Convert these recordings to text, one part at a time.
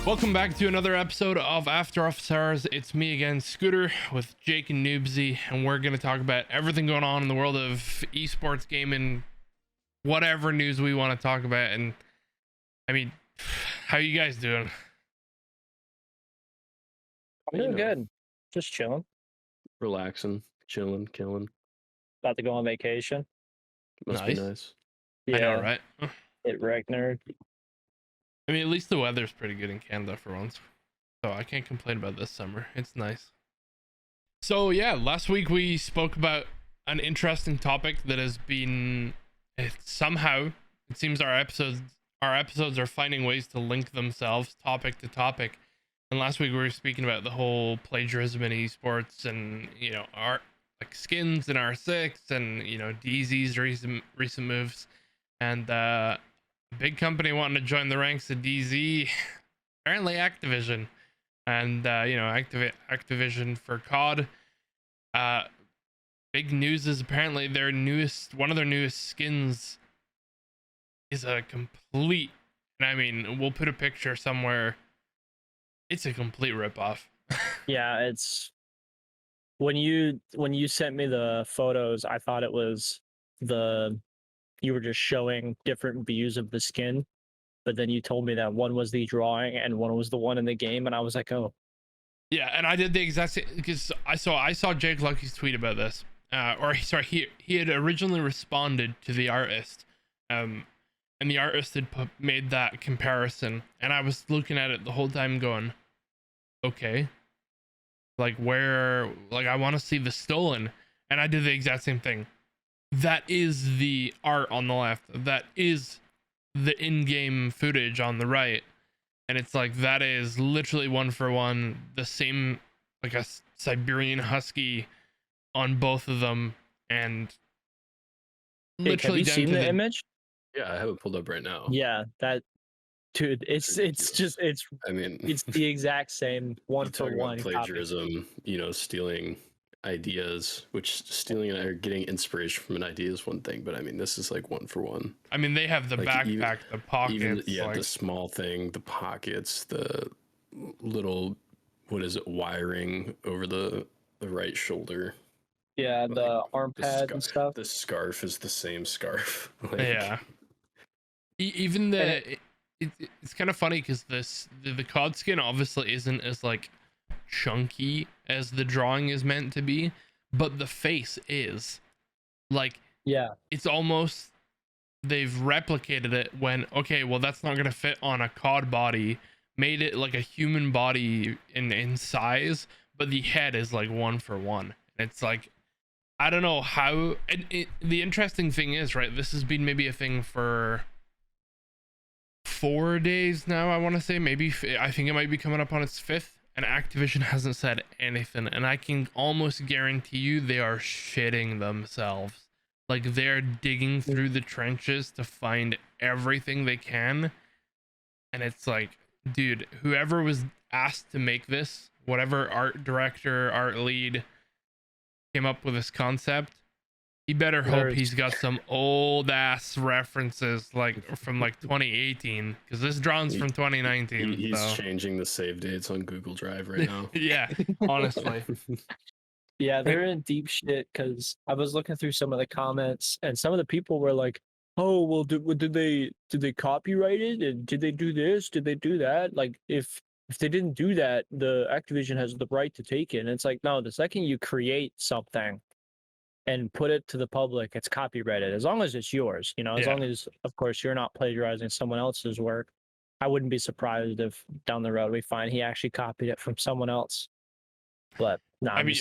Welcome back to another episode of After Officers. It's me again, Scooter, with Jake and Noobsie, and we're going to talk about everything going on in the world of esports gaming, whatever news we want to talk about. And I mean, how you guys doing? I'm doing good. Just chilling. Relaxing, chilling, killing. About to go on vacation. Must be nice. I know, right? It Ragnar. I mean, at least the weather's pretty good in Canada for once, so I can't complain about this summer. It's nice. So yeah, last week we spoke about an interesting topic that has been somehow, it seems our episodes are finding ways to link themselves topic to topic. And last week we were speaking about the whole plagiarism in esports, and art, like skins in R6, and DZ's recent moves, and big company wanting to join the ranks of DZ, apparently Activision, and Activision for COD. Big news is apparently one of their newest skins is a complete, and I mean, we'll put a picture somewhere. It's a complete ripoff. Yeah, it's when you sent me the photos, I thought it was you were just showing different views of the skin, but then you told me that one was the drawing and one was the one in the game, and I was like, oh. Yeah, and I did the exact same, because I saw Jake Lucky's tweet about this, he had originally responded to the artist, and the artist had made that comparison, and I was looking at it the whole time going, okay, like I want to see the stolen, and I did the exact same thing. That is the art on the left, that is the in-game footage on the right, and it's like that is literally one for one the same, like a Siberian husky on both of them. And literally, have you seen the image? Yeah, I have it pulled up right now. Yeah, that dude, it's I mean, it's the exact same one for one plagiarism, stealing ideas, which stealing or getting inspiration from an idea is one thing, but I mean, this is like one for one. I mean, they have the backpack, the pockets, the small thing, the pockets, the little, what is it, wiring over the right shoulder. Yeah, the arm pad and stuff. The scarf is the same scarf. Yeah. Even it's kind of funny because the COD skin obviously isn't as like chunky as the drawing is meant to be, but the face is like, yeah, it's almost, they've replicated it when, okay, well, that's not gonna fit on a COD body, made it like a human body in size, but the head is like one for one. It's like, I don't know how. The interesting thing is, right, this has been maybe a thing for 4 days now, I want to say, maybe I think it might be coming up on its 5th, and Activision hasn't said anything, and I can almost guarantee you they are shitting themselves. Like, they're digging through the trenches to find everything they can, and it's like, dude, whoever was asked to make this, whatever art director, art lead came up with this concept, he better hope he's got some old ass references like from like 2018, because this drawing's from 2019. He's changing the save dates on Google Drive right now. Yeah, honestly. Yeah, they're in deep shit, because I was looking through some of the comments, and some of the people were like, oh, well, did they copyright it, and did they do this, did they do that? Like, if they didn't do that, the Activision has the right to take it. And it's like, no, the second you create something and put it to the public, it's copyrighted, as long as it's yours, as long as, of course, you're not plagiarizing someone else's work. I wouldn't be surprised if down the road we find he actually copied it from someone else. But no, I mean,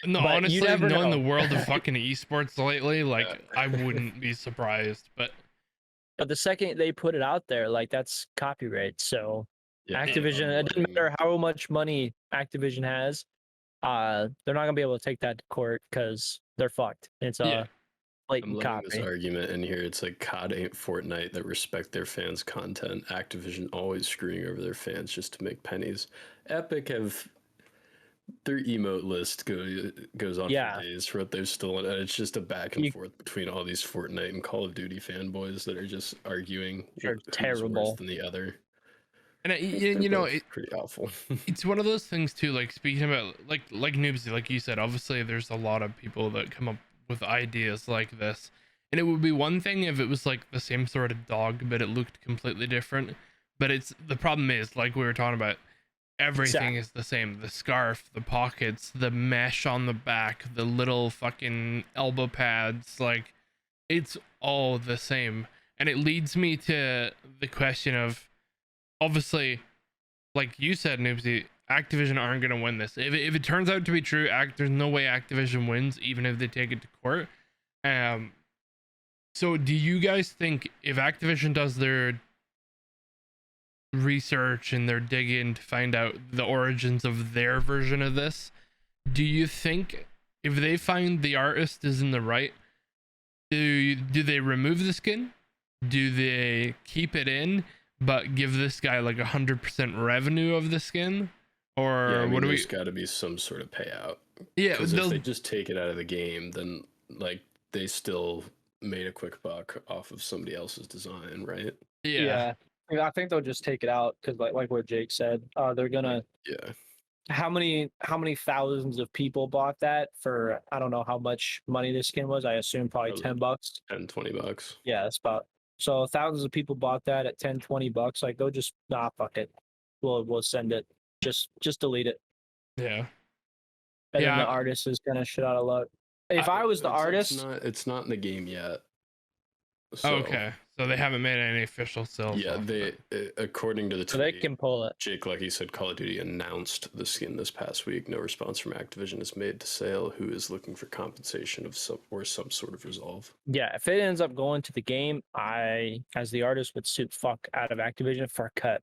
no, but honestly, knowing the world of fucking esports lately, like, I wouldn't be surprised. But the second they put it out there, like, that's copyright. So Activision, it doesn't matter how much money Activision has, they're not gonna be able to take that to court, because they're fucked. It's a blatant copy. This argument in here, it's like, COD ain't Fortnite that respect their fans' content. Activision always screwing over their fans just to make pennies. Epic have their emote list goes on for days for what they've stolen, and it's just a back and forth between all these Fortnite and Call of Duty fanboys that are just arguing who's terrible worse than the other. And They're you know, both pretty awful. it's one of those things too. Like speaking about like Noobsy, like you said, obviously there's a lot of people that come up with ideas like this, and it would be one thing if it was like the same sort of dog, but it looked completely different. But it's the problem is, like we were talking about, everything Exactly. is the same: the scarf, the pockets, the mesh on the back, the little fucking elbow pads. Like it's all the same, and it leads me to the question of, obviously, like you said, Noobsy, Activision aren't going to win this. If it turns out to be true, there's no way Activision wins, even if they take it to court. Um, so do you guys think if Activision does their research and their digging to find out the origins of their version of this, do you think if they find the artist is in the right, do they remove the skin? Do they keep it in but give this guy like 100% revenue of the skin? Or Yeah, I mean, what do we? there's got to be some sort of payout. Yeah, Because if they just take it out of the game, then like they still made a quick buck off of somebody else's design, right? yeah, I think they'll just take it out because, like what Jake said, they're gonna. Yeah. How many thousands of people bought that for? I don't know how much money this skin was. I assume probably Probably $10. 10, $20. Yeah, that's about. So thousands of people bought that at 10, $20. Like they'll just fuck it. We'll send it. Just delete it. yeah, And then the yeah. artist is gonna shit out of luck. If I was the artist, It's not in the game yet. So Okay, so they haven't made any official sales. yeah, off they it. according to the so they tweet, can pull it. Jake Lucky said Call of Duty announced the skin this past week. No response from Activision is made to sale, who is looking for compensation of some sort of resolve. Yeah, if it ends up going to the game, I, as the artist, would sue the fuck out of Activision for a cut.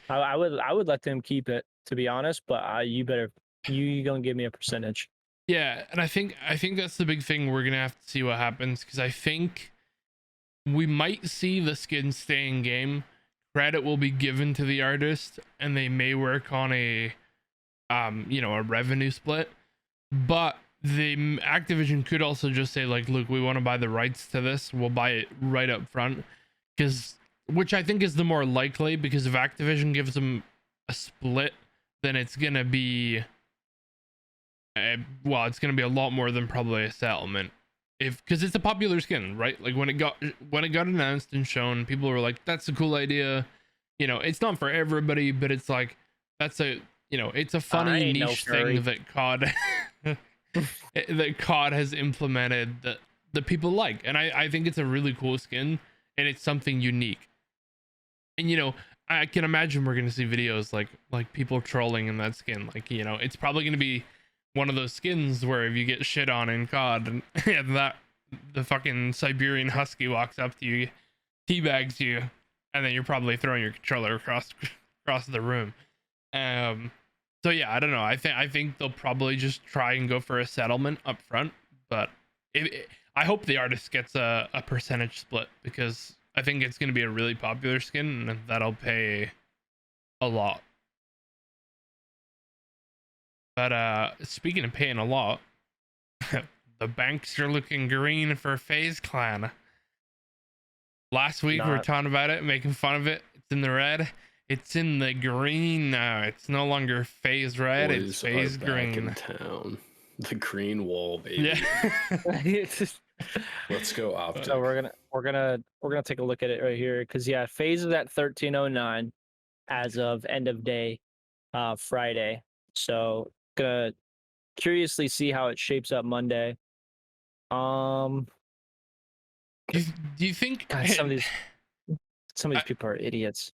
I would let them keep it, to be honest. But you gonna give me a percentage. Yeah, and I think that's the big thing. We're gonna have to see what happens, because I think we might see the skin stay in game. Credit will be given to the artist, and they may work on a a revenue split. But the Activision could also just say like, look, we want to buy the rights to this. We'll buy it right up front, because which I think is the more likely, because if Activision gives them a split, then it's gonna be it's gonna be a lot more than probably a settlement, if because it's a popular skin, right? Like when it got announced and shown, people were like, that's a cool idea. It's not for everybody, but it's like, that's a it's a funny niche thing that COD that COD has implemented that the people like, and I think it's a really cool skin, and it's something unique. And I can imagine we're gonna see videos like people trolling in that skin. Like, it's probably gonna be one of those skins where if you get shit on in COD and that the fucking Siberian Husky walks up to you, teabags you, and then you're probably throwing your controller across the room. So yeah, I don't know. I think they'll probably just try and go for a settlement up front, but I hope the artist gets a percentage split, because I think it's going to be a really popular skin, and that'll pay a lot. But speaking of paying a lot, the banks are looking green for FaZe Clan. Last week we were talking about it, making fun of it. It's in the red. It's in the green now. It's no longer FaZe red. It's FaZe green. In town, the green wall, baby. Yeah. Let's go optic. So we're gonna take a look at it right here, because yeah, FaZe is at 1309 as of end of day, Friday. So gonna curiously see how it shapes up Monday. Do you think God, some of these people are idiots.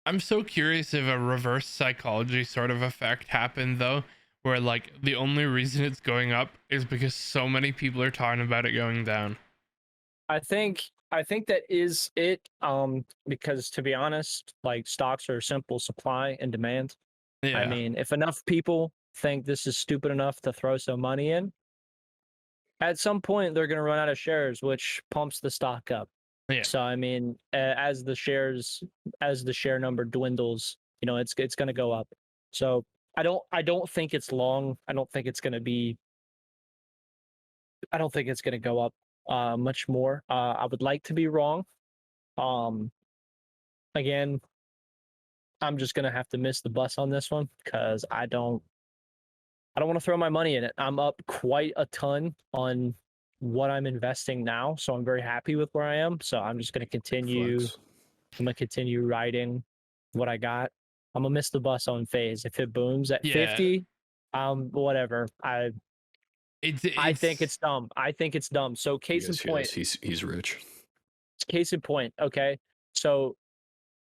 I'm so curious if a reverse psychology sort of effect happened, though, where like the only reason it's going up is because so many people are talking about it going down. I think that is it. Because to be honest, like, stocks are simple supply and demand. Yeah. I mean, if enough people think this is stupid enough to throw some money in, at some point they're going to run out of shares, which pumps the stock up. Yeah. So I mean, as the share number dwindles, it's going to go up. So I don't think it's long. I don't think it's going to go up much more. I would like to be wrong. Again, I'm just gonna have to miss the bus on this one because I don't want to throw my money in it. I'm up quite a ton on what I'm investing now, so I'm very happy with where I am. So I'm just gonna continue. Flex. I'm gonna continue riding what I got. I'm gonna miss the bus on phase. If it booms at Yeah. 50, whatever. I think it's dumb. I think it's dumb. So You case in guys hear point. this? He's rich. Case in point. Okay. So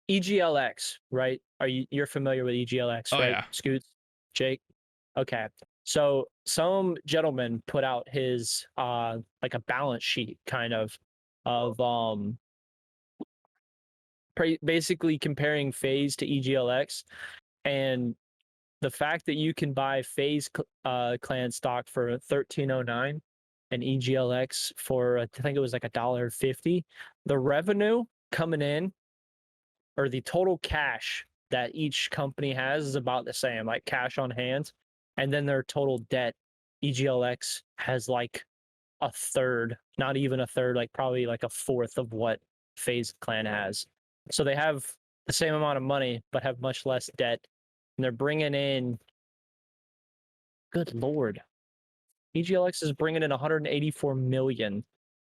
EGLX, right? You're familiar with EGLX, Oh, right? yeah. Scoots, Jake. Okay. So some gentleman put out his like a balance sheet kind of basically comparing phase to EGLX, and the fact that you can buy phase clan stock for 1309 and EGLX for I think it was like $1.50. The revenue coming in, or the total cash that each company has, is about the same, like cash on hand, and then their total debt. EGLX has like a third, not even a third, like probably like a fourth of what FaZe Clan has. So they have the same amount of money, but have much less debt, and they're bringing in. Good lord, EGLX is bringing in 184 million.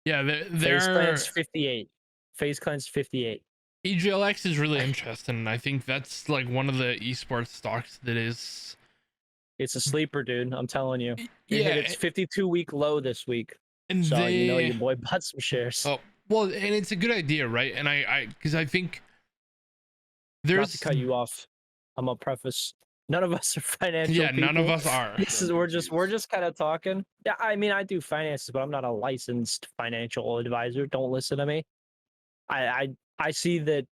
Yeah, FaZe Clan's they're 58. FaZe Clan's 58. EGLX is really interesting. I think that's like one of the esports stocks that is. It's a sleeper, dude. I'm telling you. It Yeah, hit its 52-week low this week. and So they. you know your boy bought some shares. Oh well, and it's a good idea, right? And because I think Not there's to cut you off, I'm gonna preface. None of us are financial yeah, people. none of us are. We're just kind of talking. Yeah, I mean, I do finances, but I'm not a licensed financial advisor. Don't listen to me. I see that,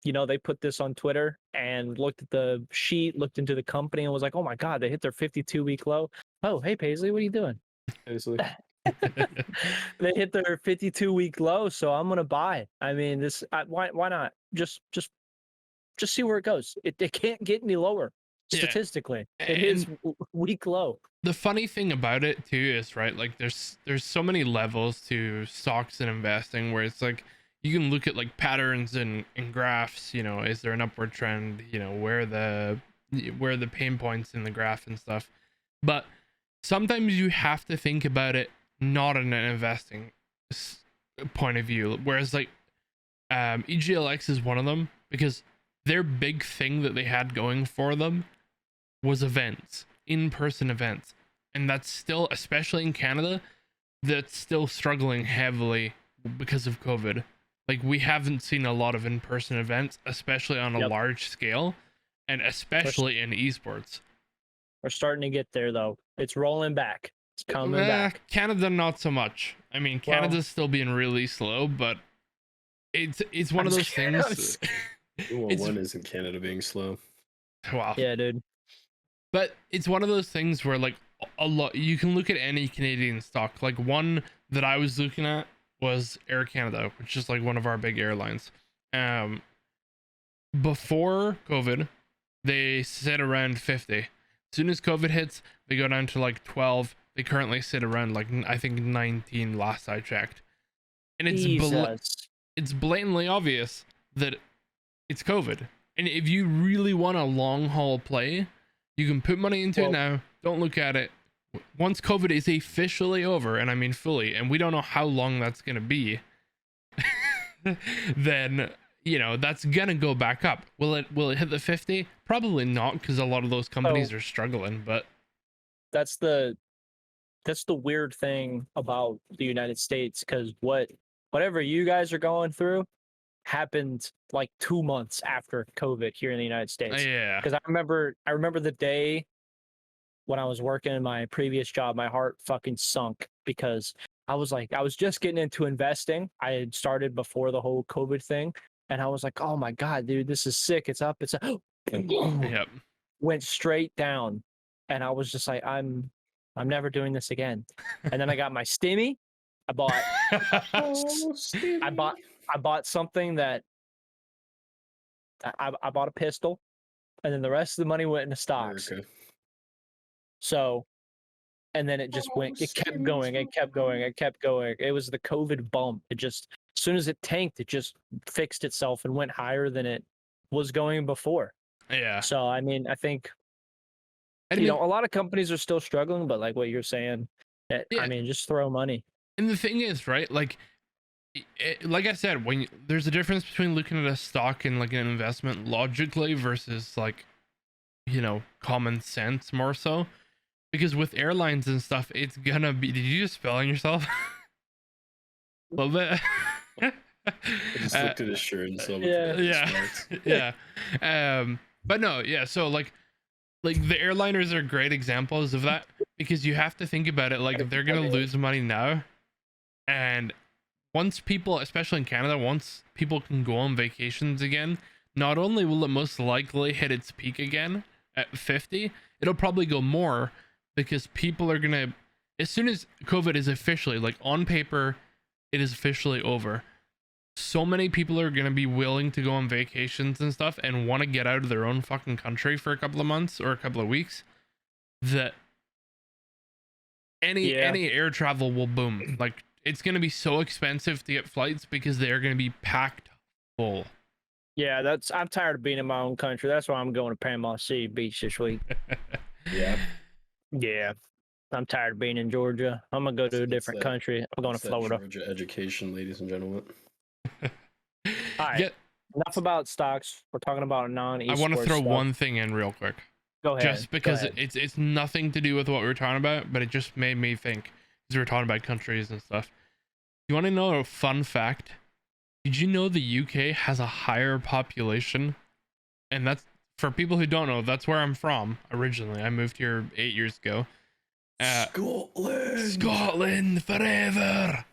you know, they put this on Twitter and looked at the sheet, looked into the company, and was like, oh my god, they hit their 52-week low. Oh, hey Paisley, what are you doing? Paisley. They hit their 52-week low, so I'm gonna buy. I mean, why not? Just see where it goes. It can't get any lower. Yeah. Statistically, it is week low. The funny thing about it too is, right, like there's so many levels to stocks and investing where it's like you can look at like patterns and graphs, you know, is there an upward trend, you know, where are the pain points in the graph and stuff. But sometimes you have to think about it not in an investing point of view, whereas like EGLX is one of them, because their big thing that they had going for them was events, in-person events, and that's still, especially in Canada, that's still struggling heavily because of COVID. Like we haven't seen a lot of in-person events, especially on a large scale, and especially in esports. We're starting to get there though. It's rolling back. It's coming back. Canada not so much. I mean, Canada's still being really slow, but it's one of those things. One isn't Canada being slow. Wow. Yeah, dude. But it's one of those things where like a lot, you can look at any Canadian stock. Like one that I was looking at was Air Canada, which is like one of our big airlines. Before COVID, they sit around 50. As soon as COVID hits, they go down to like 12. They currently sit around like I think 19 last I checked. And it's blatantly obvious that it's COVID. And if you really want a long haul play, you can put money into it now. Don't look at it. Once COVID is officially over, and I mean fully, and we don't know how long that's going to be, then, you know, that's going to go back up. Will it hit the 50? Probably not, because a lot of those companies are struggling, but that's the weird thing about the United States, because whatever you guys are going through happened like 2 months after COVID here in the United States. yeah. Because I remember the day when I was working in my previous job, my heart fucking sunk because I was just getting into investing. I had started before the whole COVID thing, and I was like, oh my god, dude, this is sick. It's up. Yep. Went straight down, and I was just like, I'm never doing this again. And then I got my stimmy. I bought something that I bought a pistol, and then the rest of the mones went into stocks. Okay. So, and then it just it kept going. It was the COVID bump. It just, as soon as it tanked, it just fixed itself and went higher than it was going before. Yeah. So I mean, I think And you know, a lot of companies are still struggling, but like what you're saying, Yeah. I mean, just throw money. And the thing is, right? Like, like I said, there's a difference between looking at a stock and like an investment logically versus like, common sense more so. Because with airlines and stuff, it's gonna be. Did you just spell on yourself? A little bit. I just looked at his shirt and saw Yeah. But no, yeah. So like the airliners are great examples of that because you have to think about it. Like they're gonna lose money now, and once people, especially in Canada, once people can go on vacations again, not only will it most likely hit its peak again at 50, it'll probably go more because people are gonna, as soon as COVID is officially, like on paper, it is officially over. So many people are gonna be willing to go on vacations and stuff and want to get out of their own fucking country for a couple of months or a couple of weeks that any air travel will boom. Like it's gonna be so expensive to get flights because they're gonna be packed full. Yeah, I'm tired of being in my own country. That's why I'm going to Panama City Beach this week. Yeah. I'm tired of being in Georgia. I'm gonna go to a different country. I'm going to Florida. Georgia education, ladies and gentlemen. All right. Enough about stocks. We're talking about non-esports. I want to throw stuff. one thing in real quick. Go ahead. Just because it's nothing to do with what we were talking about, but it just made me think because we were talking about countries and stuff. You want to know a fun fact? Did you know the UK has a higher population? And that's, for people who don't know, that's where I'm from originally. I moved here 8 years ago. Scotland forever.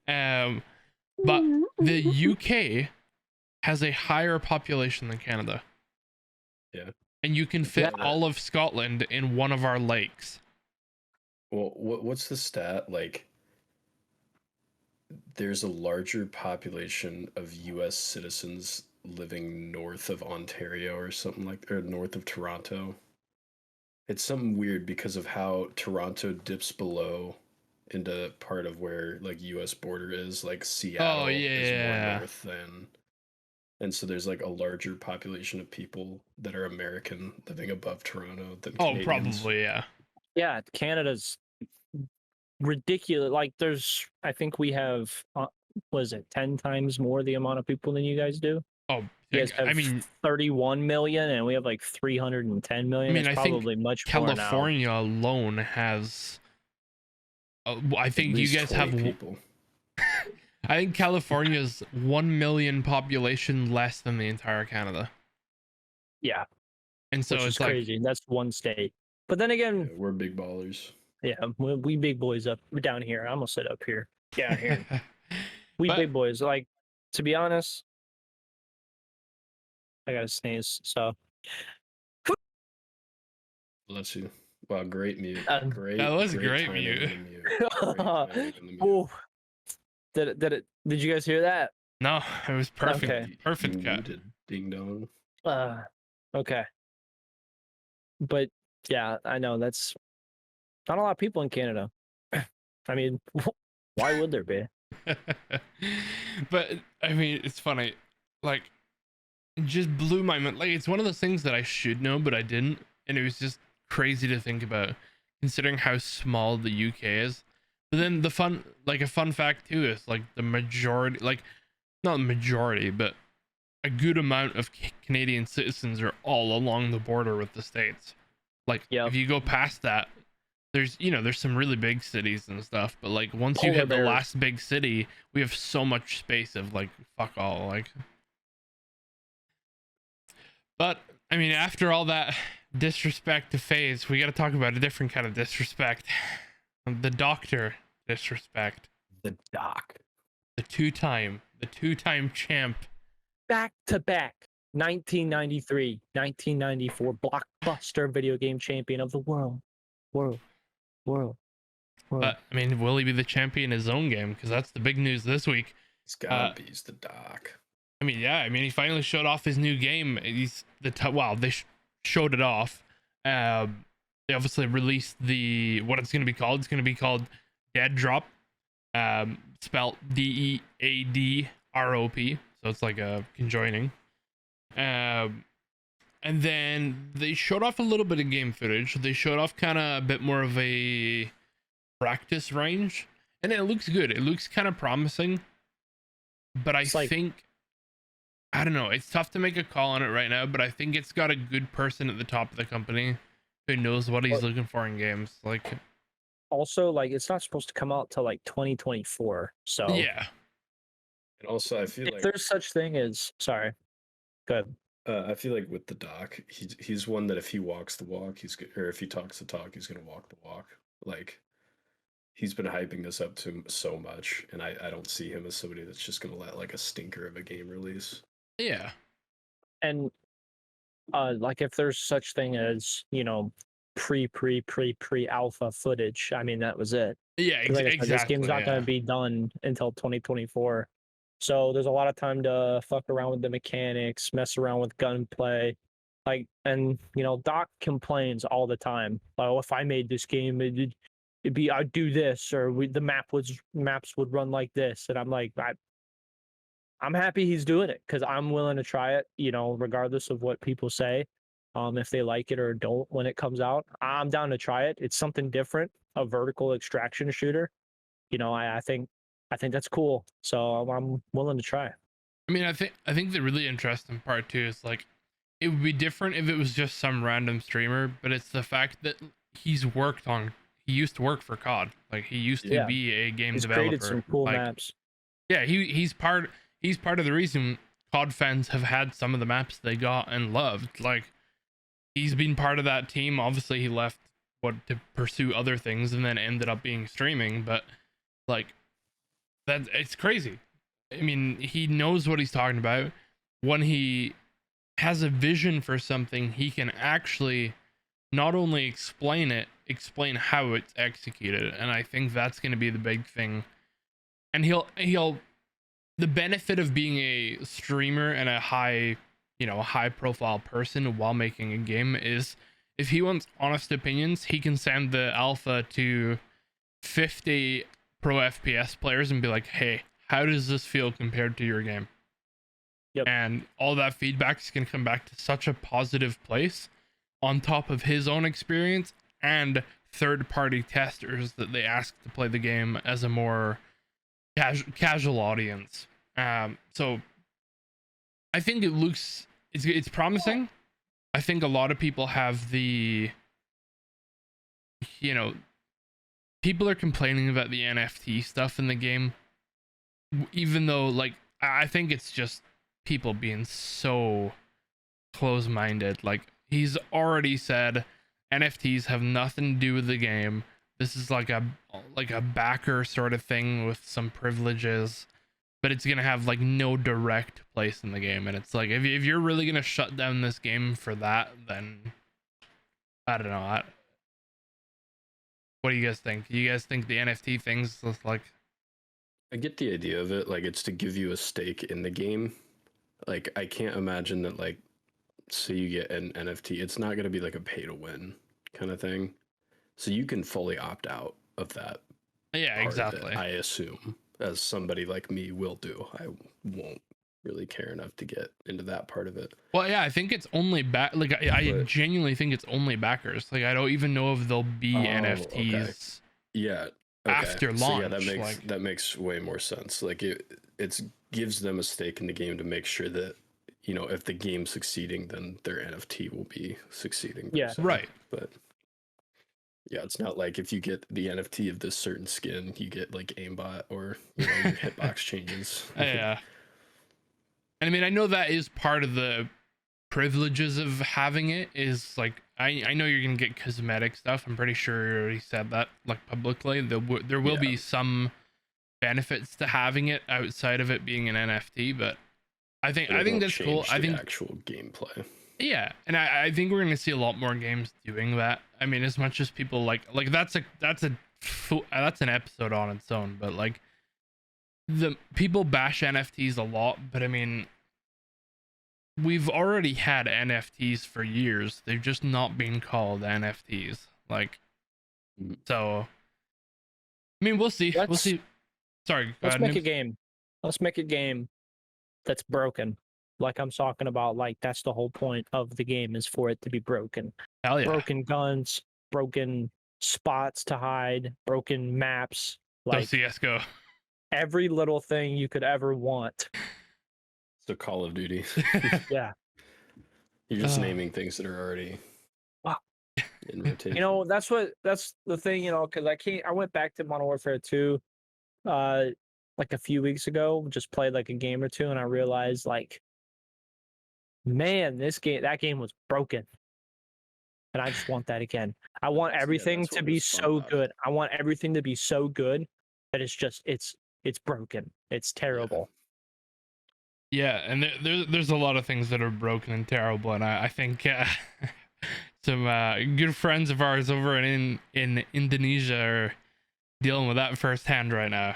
But the UK has a higher population than Canada. Yeah. And you can fit all of Scotland in one of our lakes. Well, what's the stat? Like, there's a larger population of US citizens living north of Ontario or something like, or north of Toronto. It's something weird because of how Toronto dips below into part of where like US border is, like Seattle is more north than, and so there's like a larger population of people that are American living above Toronto than Canadians. Probably, yeah. Yeah, Canada's ridiculous. Like I think we have, was it 10 times more the amount of people than you guys do? Oh, you guys have 31 million and we have like 310 million. I mean, it's probably much California more now. alone has, I think you guys have people. I think California's 1 million population less than the entire Canada. Yeah. And so it's like crazy. That's one state. But then again, we're big ballers. Yeah, we big boys up down here. I almost said up here. Down here. We big boys. Like, to be honest, I gotta sneeze. So bless you. Wow, great mute. Great. That was great mute. Oh, did you guys hear that? No, it was perfect. Okay. Perfect cut. Ding dong. Okay. But yeah, I know that's not a lot of people in Canada. I mean, why would there be? But I mean, it's funny. Like, it just blew my mind. Like, it's one of those things that I should know, but I didn't, and it was just crazy to think about, considering how small the UK is. But then a fun fact too is like the majority, like not majority, but a good amount of Canadian citizens are all along the border with the States. Like, if you go past that, there's some really big cities and stuff, but like once you hit the last big city, we have so much space of like fuck all. Like, but I mean, after all that disrespect to FaZe, we got to talk about a different kind of disrespect. The doctor disrespect. The doc. The two-time champ. Back to back. 1993, 1994 blockbuster video game champion of the world. I mean, will he be the champion in his own game? Because that's the big news this week. It's gotta be the doc. I mean, yeah. I mean, he finally showed off his new game. He's they showed it off. They obviously released what it's going to be called. It's going to be called Dead Drop, spelled DEADROP. So it's like a conjoining. And then they showed off a little bit of game footage. They showed off kind of a bit more of a practice range, and it looks good. It looks kind of promising, but I think, I don't know, it's tough to make a call on it right now, but I think it's got a good person at the top of the company who knows what he's looking for in games. Like, also, like, it's not supposed to come out till like 2024. So yeah. And also, I feel if like there's such thing as, sorry, good. I feel like with the doc, he's one that if he walks the walk, or if he talks the talk, he's gonna walk the walk. Like, he's been hyping this up to so much, and I don't see him as somebody that's just gonna let like a stinker of a game release. Yeah. And like, if there's such thing as, you know, pre alpha footage, I mean, that was it. Yeah, Like I said, exactly. this game's not going to be done until 2024. So there's a lot of time to fuck around with the mechanics, mess around with gunplay. Like, and, you know, Doc complains all the time. Like, oh, if I made this game, it'd be, I'd do this, or the maps would run like this. And I'm like, I'm happy he's doing it, because I'm willing to try it, you know, regardless of what people say. If they like it or don't when it comes out, I'm down to try it. It's something different, a vertical extraction shooter. You know, I think that's cool. So I'm willing to try it. I mean, I think the really interesting part too is, like, it would be different if it was just some random streamer, but it's the fact that he used to work for COD. Like, he used to be a game developer. Created some cool like, maps. Yeah, he's part of the reason COD fans have had some of the maps they got and loved. Like, he's been part of that team. Obviously, he left to pursue other things and then ended up being streaming, but like, that, it's crazy. I mean, he knows what he's talking about. When he has a vision for something, he can actually not only explain how it's executed, and I think that's going to be the big thing. And he'll the benefit of being a streamer and a high profile person while making a game is, if he wants honest opinions, he can send the alpha to 50 pro FPS players and be like, hey, how does this feel compared to your game? Yep. And all that feedback is going to come back to such a positive place, on top of his own experience and third-party testers that they ask to play the game as a more casual audience. So I think it's promising. I think a lot of people have the, you know, people are complaining about the NFT stuff in the game, even though, like, I think it's just people being so close-minded. Like, he's already said NFTs have nothing to do with the game. This is like a backer sort of thing with some privileges, but it's gonna have like no direct place in the game. And it's like, if you're really gonna shut down this game for that, then I don't know. What do you guys think? Do you guys think the NFT things like? I get the idea of it. Like, it's to give you a stake in the game. Like, I can't imagine that, like, say you get an NFT, it's not going to be like a pay to win kind of thing. So you can fully opt out of that. Yeah, exactly. I assume, as somebody like me will do. I won't really care enough to get into that part of it. Well, yeah, I think it's only I genuinely think it's only backers. Like, I don't even know if there'll be NFTs. Okay. Yeah. Okay. After launch. So yeah, that makes way more sense. Like, it gives them a stake in the game to make sure that, you know, if the game's succeeding, then their NFT will be succeeding. Yeah. Right. But yeah, it's not like if you get the NFT of this certain skin, you get like aimbot or, you know, your hitbox changes. Yeah. And I mean, I know that is part of the privileges of having it, is like, I know you're gonna get cosmetic stuff. I'm pretty sure you already said that, like, publicly. There will be some benefits to having it outside of it being an NFT, but I think that's cool. I think actual gameplay. Yeah, and I think we're gonna see a lot more games doing that. I mean, as much as people like that's an episode on its own, but like, the people bash NFTs a lot, but I mean, we've already had NFTs for years. They've just not been called NFTs. Like, so I mean, we'll see. We'll see. Sorry, let's make a game. Let's make a game that's broken. like I'm talking about, like that's the whole point of the game is for it to be broken. Hell yeah. Broken guns, broken spots to hide, broken maps, So like CS:GO. every little thing you could ever want. So Call of Duty. Yeah. You're just naming things that are already Wow. in rotation. You know, that's the thing, you know, because I went back to Modern Warfare 2 like a few weeks ago, just played like a game or two, and I realized like, man, that game was broken. And I just want that again. I want everything that's to what be was fun so about it. good. I want everything to be so good that it's broken. It's terrible. Yeah, and there's a lot of things that are broken and terrible, and I think some good friends of ours over in Indonesia are dealing with that firsthand right now.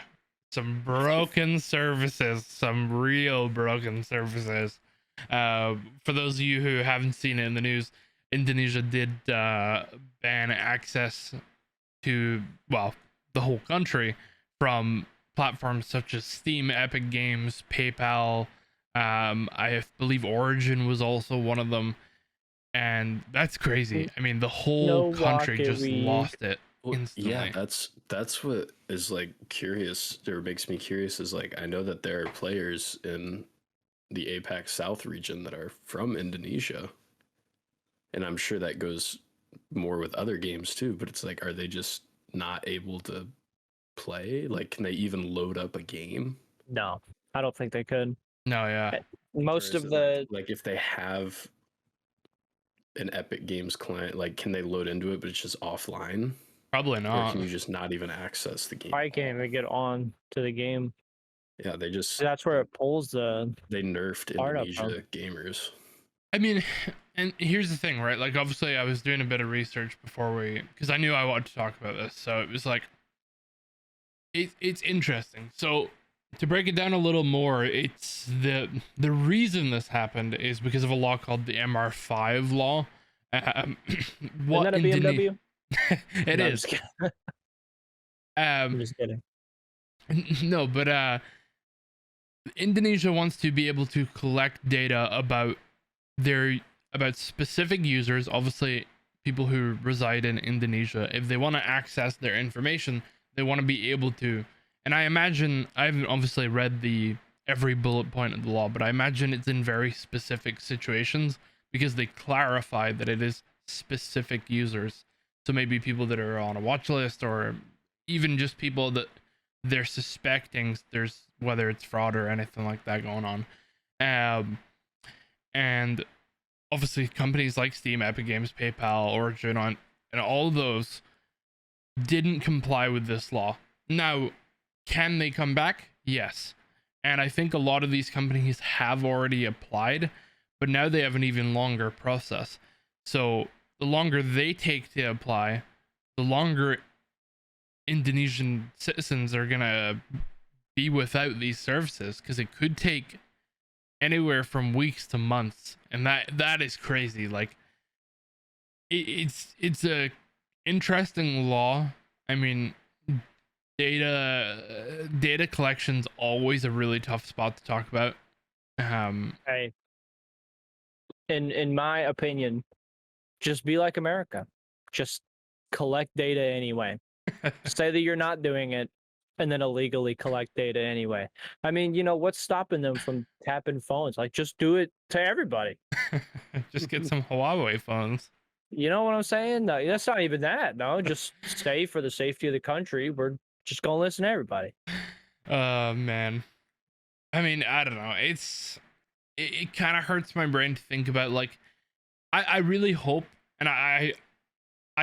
Some broken services, some real broken services. For those of you who haven't seen it in the news, Indonesia did ban access to, well, the whole country from platforms such as Steam, Epic Games, PayPal. I believe Origin was also one of them, and that's crazy. I mean, the whole country just lost it instantly. Yeah, that's what is like curious, or makes me curious, is like I know that there are players in the APAC South region that are from Indonesia, and I'm sure that goes more with other games too, but it's like, are they just not able to play? Like, can they even load up a game? No, I don't think they could. No, yeah. Most of Or is the it like if they have an Epic Games client, like can they load into it but it's just offline? Probably Or not. can you just not even access the game? I can't even get on to the game. Yeah, they just That's where it pulls the they nerfed art up Indonesia gamers. I mean, and here's the thing, right? Like, obviously, I was doing a bit of research before because I knew I wanted to talk about this. So it was like, it's interesting. So to break it down a little more, it's the reason this happened is because of a law called the MR5 law. What Isn't that a BMW? It No, is. I'm just kidding. No, but Indonesia wants to be able to collect data about specific users, obviously people who reside in Indonesia. If they want to access their information, they want to be able to. And I imagine, I haven't obviously read every bullet point of the law, but I imagine it's in very specific situations because they clarify that it is specific users. So maybe people that are on a watch list, or even just people that they're suspecting there's, whether it's fraud or anything like that going on. And obviously companies like Steam, Epic Games, PayPal, Origin, and all of those didn't comply with this law. Now, can they come back? Yes. And I think a lot of these companies have already applied, but now they have an even longer process. So the longer they take to apply, the longer Indonesian citizens are gonna be without these services, because it could take anywhere from weeks to months, and that is crazy. Like, it's a interesting law. I mean, data collection's always a really tough spot to talk about. Hey, in my opinion, just be like America. Just collect data anyway. Say that you're not doing it, and then illegally collect data anyway. I mean, you know, what's stopping them from tapping phones? Like, just do it to everybody. Just get some Huawei phones. You know what I'm saying? No, that's not even that. No, just stay for the safety of the country. We're just gonna listen to everybody. Man. I mean, I don't know. It kind of hurts my brain to think about. Like, I really hope, and I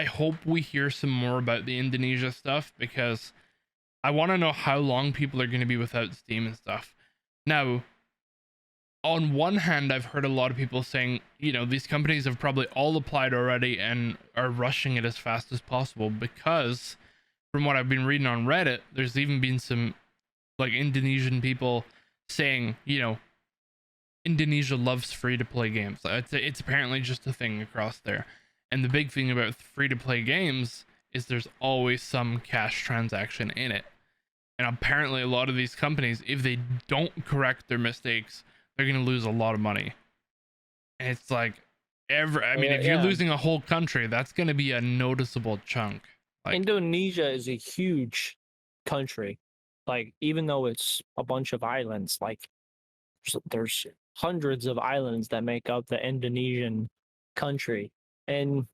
hope we hear some more about the Indonesia stuff, because I want to know how long people are going to be without Steam and stuff. Now, on one hand, I've heard a lot of people saying, you know, these companies have probably all applied already and are rushing it as fast as possible, because from what I've been reading on Reddit, there's even been some like Indonesian people saying, you know, Indonesia loves free-to-play games. It's apparently just a thing across there. And the big thing about free-to-play games is there's always some cash transaction in it. And apparently a lot of these companies, if they don't correct their mistakes, they're gonna lose a lot of money. And it's like I mean, if you're Yeah. losing a whole country, that's gonna be a noticeable chunk. Like, Indonesia is a huge country. Like, even though it's a bunch of islands, like there's hundreds of islands that make up the Indonesian country. And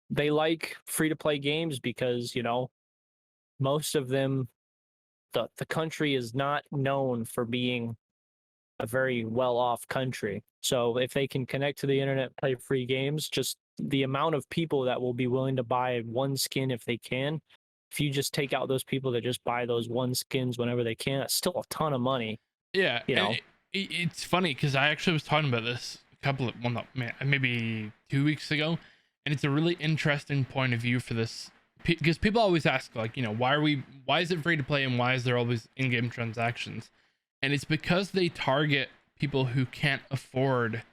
they like free to play games because, you know, most of them, the country is not known for being a very well off country. So if they can connect to the internet, play free games, just the amount of people that will be willing to buy one skin if they can, if you just take out those people that just buy those one skins whenever they can, it's still a ton of money. yeah, You know, it's funny because I actually was talking about this a couple of, well, not maybe 2 weeks ago, and it's a really interesting point of view for this because people always ask, like, you know, why is it free to play and why is there always in-game transactions? And it's because they target people who can't afford,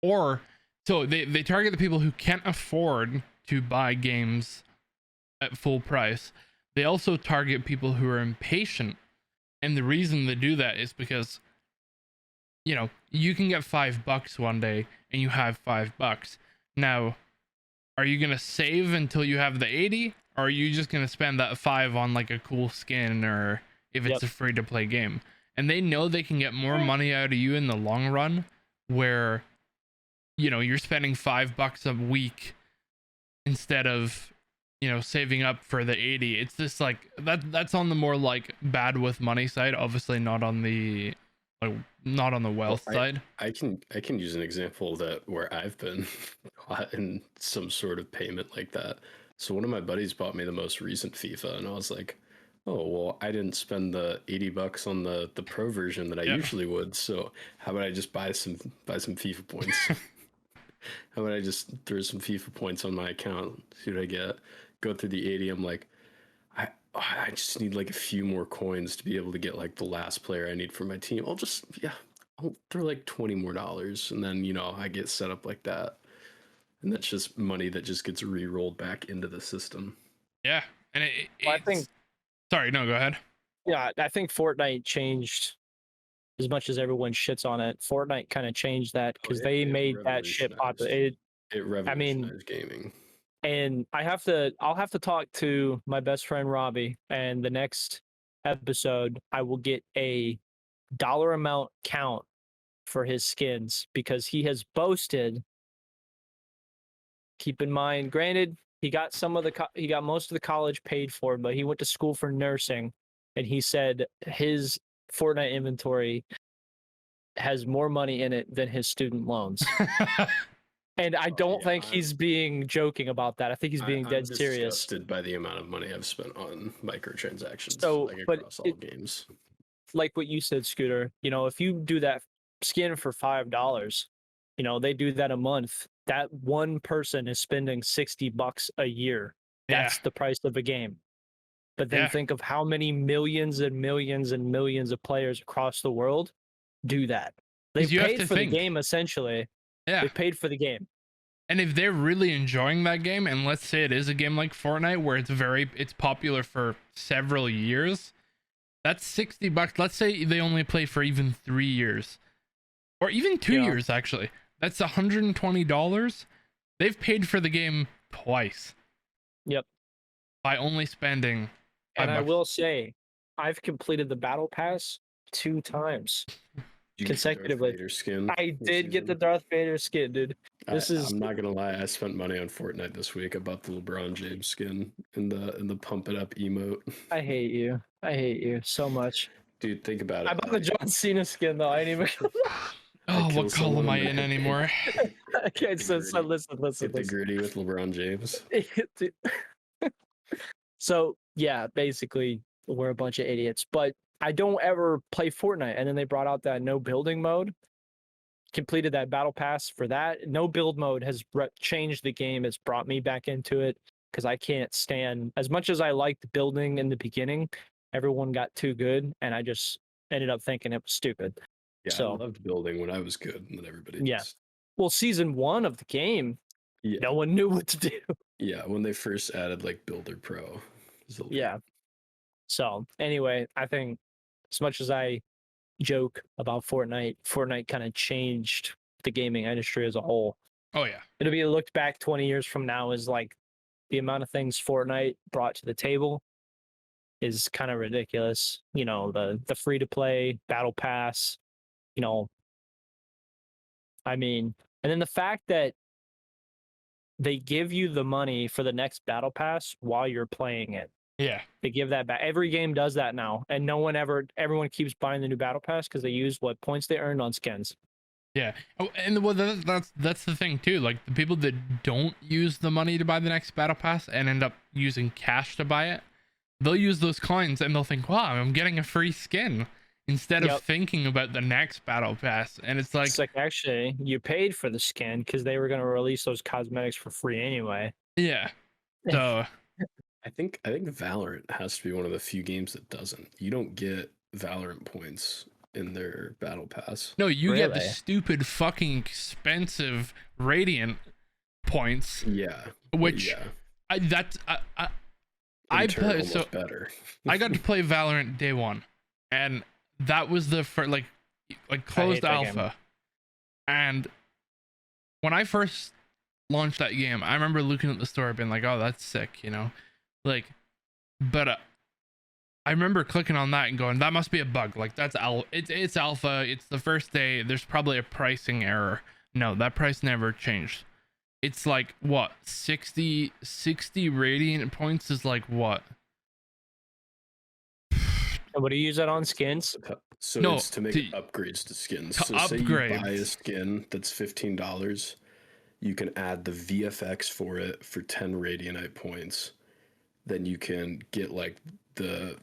or so they target the people who can't afford to buy games at full price. They also target people who are impatient. And the reason they do that is because, you know, you can get $5 one day and you have $5. Now, are you going to save until you have the 80? Or are you just going to spend that 5 on like a cool skin or if it's a free to play game? And they know they can get more money out of you in the long run where, you know, you're spending $5 a week instead of, you know, saving up for the 80. It's just like that's on the more like bad with money side, obviously not on the wealth side. I can use an example that where I've been caught in some sort of payment like that. So one of my buddies bought me the most recent FIFA, and I was like, oh well, I didn't spend the $80 on the pro version that I usually would. So how about I just buy some FIFA points? How about I just throw some FIFA points on my account? See what I get. Go through the 80. I'm like, I just need like a few more coins to be able to get like the last player I need for my team. I'll throw like $20 more, and then, you know, I get set up like that. And that's just money that just gets re-rolled back into the system. Yeah. And I think, sorry, no, go ahead. Yeah, I think Fortnite changed, as much as everyone shits on it, Fortnite kind of changed that because they made that shit popular. It revolutionized gaming. And I'll have to talk to my best friend Robbie, and the next episode I will get a dollar amount count for his skins because he has boasted. Keep in mind, granted, he got he got most of the college paid for, but he went to school for nursing, and he said his Fortnite inventory has more money in it than his student loans. And I don't think he's being joking about that. I think he's being dead serious. I'm disgusted by the amount of money I've spent on microtransactions across all games. Like what you said, Scooter, you know, if you do that skin for $5, you know, they do that a month. That one person is spending $60 a year. That's the price of a game. But then think of how many millions and millions and millions of players across the world do that. They've paid for the game, essentially. Yeah. They paid for the game. And if they're really enjoying that game, and let's say it is a game like Fortnite where it's popular for several years, that's $60. Let's say they only play for even 3 years. Or even 2 years, actually. That's $120. They've paid for the game twice. Yep. By only spending $5. And I will say, I've completed the battle pass 2 times. Consecutively. I did get the Darth Vader skin, dude. I'm not gonna lie, I spent money on Fortnite this week. I bought the LeBron James skin in the pump it up emote. I hate you so much, dude. Think about it. I bought the John Cena skin though. I ain't even. Oh, what column am I in anymore? Okay, so listen. Get the gritty with LeBron James. So yeah, basically we're a bunch of idiots, but I don't ever play Fortnite. And then they brought out that no building mode. Completed that battle pass for that. No build mode has changed the game. It's brought me back into it because I can't stand, as much as I liked building in the beginning, everyone got too good and I just ended up thinking it was stupid. Yeah, so, I loved building when I was good and then everybody Well, season 1 of the game, no one knew what to do. Yeah, when they first added like Builder Pro. Yeah. So anyway, I think as much as I joke about Fortnite. Fortnite kind of changed the gaming industry as a whole. Oh yeah. It'll be looked back 20 years from now as like the amount of things Fortnite brought to the table is kind of ridiculous. You know, the free to play battle pass, you know, I mean, and then the fact that they give you the money for the next battle pass while you're playing it. Yeah. They give that back. Every game does that now, and everyone keeps buying the new battle pass because they use what points they earned on skins. Yeah. Oh, and well, that's the thing too. Like the people that don't use the money to buy the next battle pass and end up using cash to buy it, they'll use those coins and they'll think, "Wow, I'm getting a free skin," instead of thinking about the next battle pass. And it's like Actually, you paid for the skin because they were going to release those cosmetics for free anyway. Yeah. So I think Valorant has to be one of the few games that doesn't. You don't get Valorant points in their battle pass. no, you get the Really? stupid fucking expensive Radiant points, Yeah. which yeah. I In turn, play almost so better. I got to play Valorant day one, and that was the first like closed that game. alpha. And when I first launched that game, I remember looking at the store being like, "Oh, that's sick," you know, like. But I remember clicking on that and going, "That must be a bug. Like that's it's alpha. It's the first day. There's probably a pricing error." No, that price never changed. It's like what 60 Radiant points is like what? And what do you use that on skins? So No, it's to make upgrades to skins. So say you buy a skin that's $15, you can add the VFX for it for 10 Radiantite points. Then you can get like the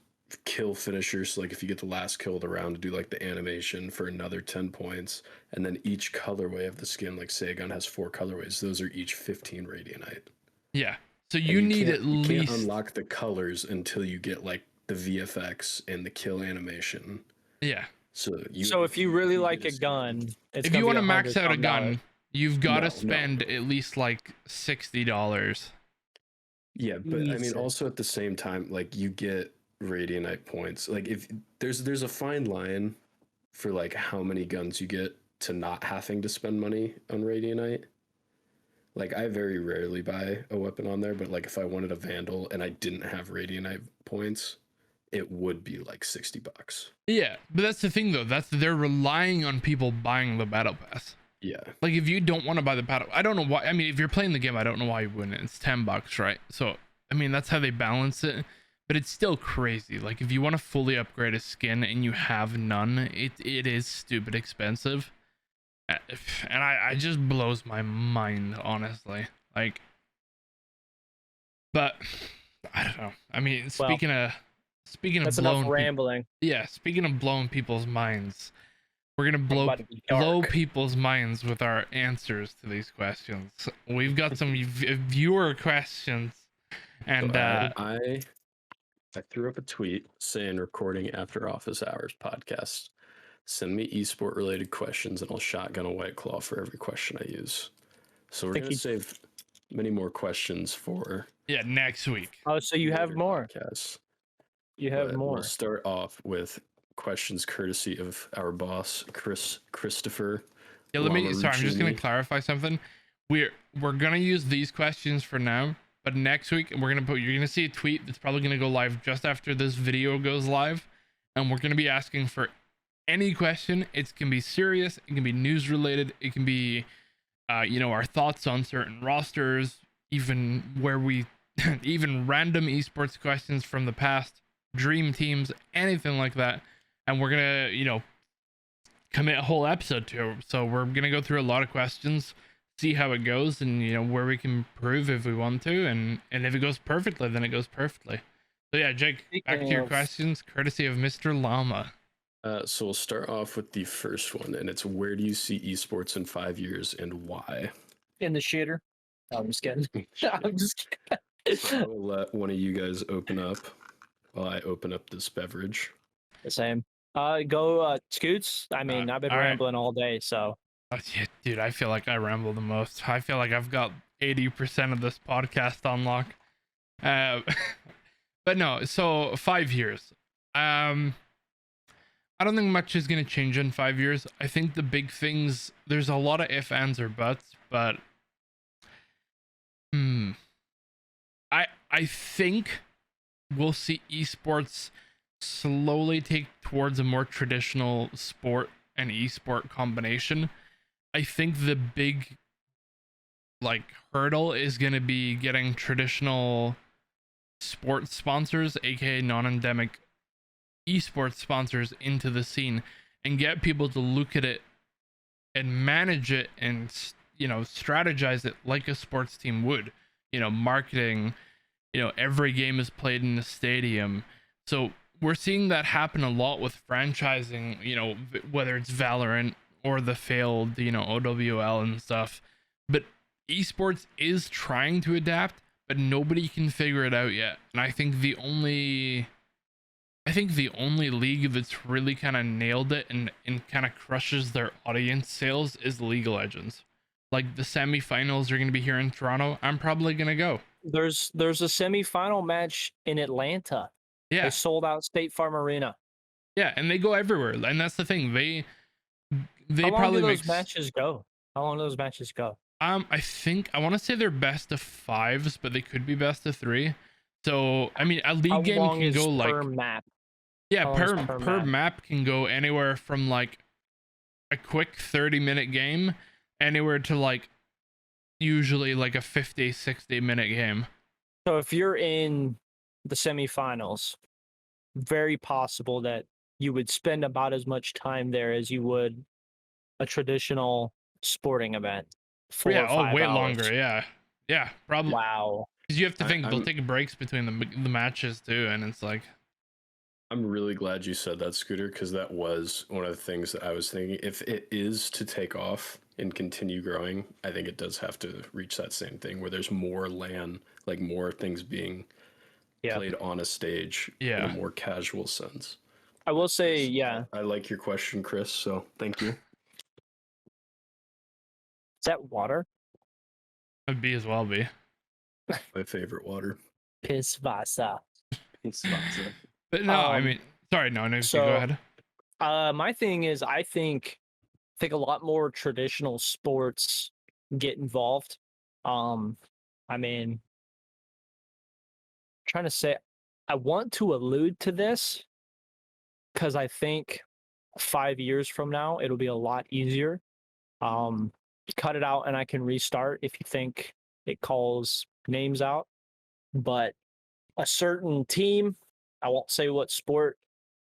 kill finishers. So like if you get the last kill of the round, to do like the animation for another 10 points. And then each colorway of the skin, like say a gun has 4 colorways, those are each 15 Radiantite. Yeah. So you need at least you can't unlock the colors until you get like the VFX and the kill animation. Yeah. So if you really like a gun, if you want to max out a gun, you've got to spend at least like $60. Yeah, but I mean, also at the same time, like you get Radiantite points. Like if there's a fine line for like how many guns you get to not having to spend money on Radiantite. Like I very rarely buy a weapon on there, but like if I wanted a Vandal and I didn't have Radiantite points, it would be like $60. Yeah, but that's the thing though. They're relying on people buying the battle pass. Yeah. Like if you don't want to buy the battle, I don't know why. I mean, if you're playing the game, I don't know why you wouldn't. It's $10, right? So I mean, that's how they balance it. But it's still crazy. Like if you want to fully upgrade a skin and you have none, it is stupid expensive. And I just blows my mind, honestly. Like, but I don't know. I mean, speaking of that's blowing enough rambling. speaking of blowing people's minds, we're gonna blow people's minds with our answers to these questions. We've got some viewer questions, and so I threw up a tweet saying recording after office hours podcast. Send me esport related questions and I'll shotgun a White Claw for every question I use. So we're going to save many more questions for next week. Oh, so you have more. Podcasts. You have more. We'll start off with questions courtesy of our boss, Christopher. Yeah, I'm just going to clarify something. We're going to use these questions for now, but next week you're going to see a tweet that's probably going to go live just after this video goes live, and we're going to be asking for any question. It can be serious, it can be news related, it can be our thoughts on certain rosters, even even random esports questions from the past, dream teams, anything like that. And we're gonna commit a whole episode to it. So we're gonna go through a lot of questions, see how it goes, and where we can improve if we want to, and if it goes perfectly, then it goes perfectly. So yeah, Jake, back to your questions courtesy of Mr. Llama. So we'll start off with the first one, and it's where do you see esports in 5 years and why? In the shitter. No, I'm just kidding. I'm just kidding. I will let one of you guys open up while I open up this beverage. The same. Go Scoots. I mean, I've been rambling all day, so. Yeah, dude, I feel like I ramble the most. I feel like I've got 80% of this podcast on lock. But no, so 5 years. I I don't think much is going to change in 5 years. I think the big things, there's a lot of ifs, ands, or buts, but I think we'll see esports slowly take towards a more traditional sport and esport combination. I think the big like hurdle is going to be getting traditional sports sponsors, aka non-endemic esports sponsors, into the scene and get people to look at it and manage it and, you know, strategize it like a sports team would, you know, marketing, you know, every game is played in the stadium. So we're seeing that happen a lot with franchising, you know, whether it's Valorant or the failed, you know, OWL and stuff. But esports is trying to adapt, but nobody can figure it out yet. And I think the only league that's really kind of nailed it and kind of crushes their audience sales is League of Legends. Like the semifinals are going to be here in Toronto. I'm probably going to go. There's a semifinal match in Atlanta. Yeah. They sold out State Farm Arena. Yeah, and they go everywhere. And that's the thing. They How long probably do make those matches go? How long do those matches go? I think I want to say they're best of 5s, but they could be best of 3. So I mean, a league How game long can is go like per map? yeah, How long is per map can go anywhere from like a quick 30-minute game anywhere to like usually like a 50-60-minute game. So if you're in the semifinals, very possible that you would spend about as much time there as you would a traditional sporting event. 4 Yeah, or 5 way hours. longer. Yeah, probably. Wow. Because you have to think they'll I'm- take breaks between the matches too, and it's like, I'm really glad you said that, Scooter, because that was one of the things that I was thinking. If it is to take off and continue growing, I think it does have to reach that same thing where there's more LAN, like more things being played on a stage in Yeah. a more casual sense. I will say, yeah. I like your question, Chris, so thank you. Is that water? it'd be as well be. My favorite water. Piss Vasa. But no, I mean, sorry, no, go ahead. My thing is, I think a lot more traditional sports get involved. I mean, trying to say, I want to allude to this because I think 5 years from now it'll be a lot easier. Cut it out and I can restart if you think it calls names out. But a certain team, I won't say what sport,